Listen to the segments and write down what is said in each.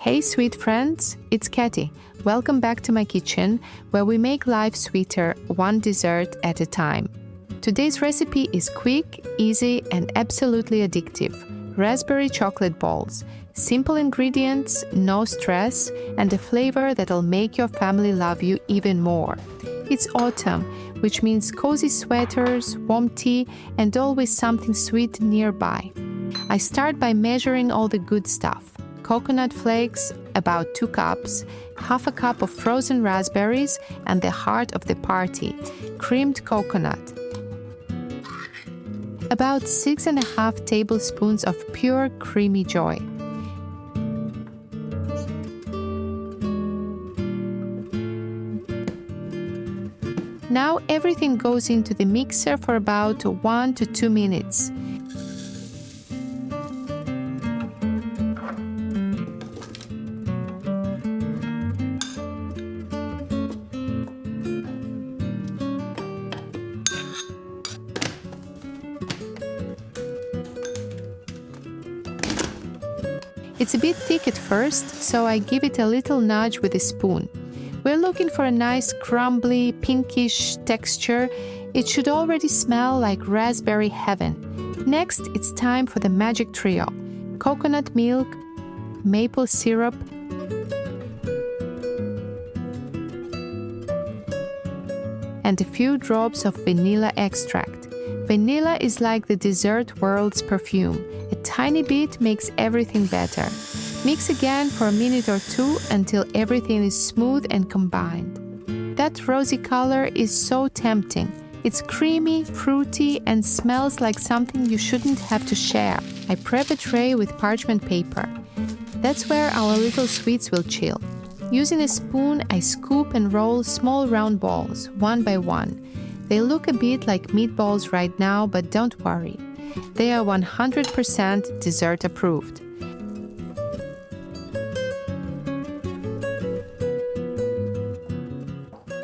Hey sweet friends, it's Katy. Welcome back to my kitchen, where we make life sweeter one dessert at a time. Today's recipe is quick, easy, and absolutely addictive. Raspberry chocolate balls. Simple ingredients, no stress, and a flavor that'll make your family love you even more. It's autumn, which means cozy sweaters, warm tea, and always something sweet nearby. I start by measuring all the good stuff. Coconut flakes, about 2 cups, half a cup of frozen raspberries, and the heart of the party, creamed coconut. About 6.5 tablespoons of pure creamy joy. Now everything goes into the mixer for about 1 to 2 minutes. It's a bit thick at first, so I give it a little nudge with a spoon. We're looking for a nice crumbly, pinkish texture. It should already smell like raspberry heaven. Next, it's time for the magic trio: coconut milk, maple syrup, and a few drops of vanilla extract. Vanilla is like the dessert world's perfume. A tiny bit makes everything better. Mix again for a minute or two until everything is smooth and combined. That rosy color is so tempting. It's creamy, fruity, and smells like something you shouldn't have to share. I prep a tray with parchment paper. That's where our little sweets will chill. Using a spoon, I scoop and roll small round balls, one by one. They look a bit like meatballs right now, but don't worry. They are 100% dessert approved.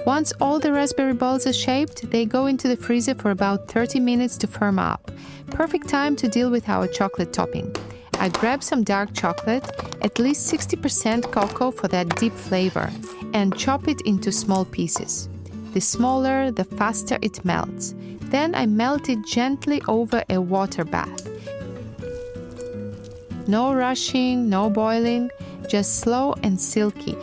Once all the raspberry balls are shaped, they go into the freezer for about 30 minutes to firm up. Perfect time to deal with our chocolate topping. I grab some dark chocolate, at least 60% cocoa for that deep flavor, and chop it into small pieces. The smaller, the faster it melts. Then I melt it gently over a water bath. No rushing, no boiling, just slow and silky.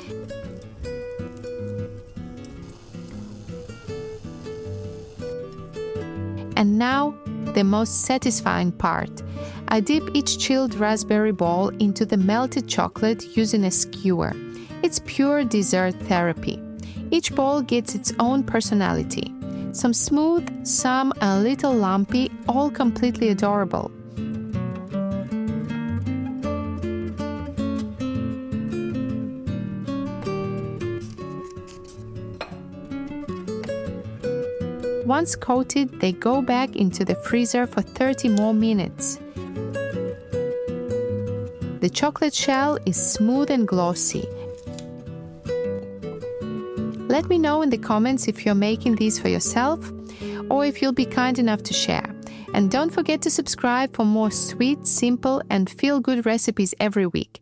And now, the most satisfying part. I dip each chilled raspberry ball into the melted chocolate using a skewer. It's pure dessert therapy. Each ball gets its own personality. Some smooth, some a little lumpy, all completely adorable. Once coated, they go back into the freezer for 30 more minutes. The chocolate shell is smooth and glossy. Let me know in the comments if you're making these for yourself or if you'll be kind enough to share. And don't forget to subscribe for more sweet, simple, and feel-good recipes every week.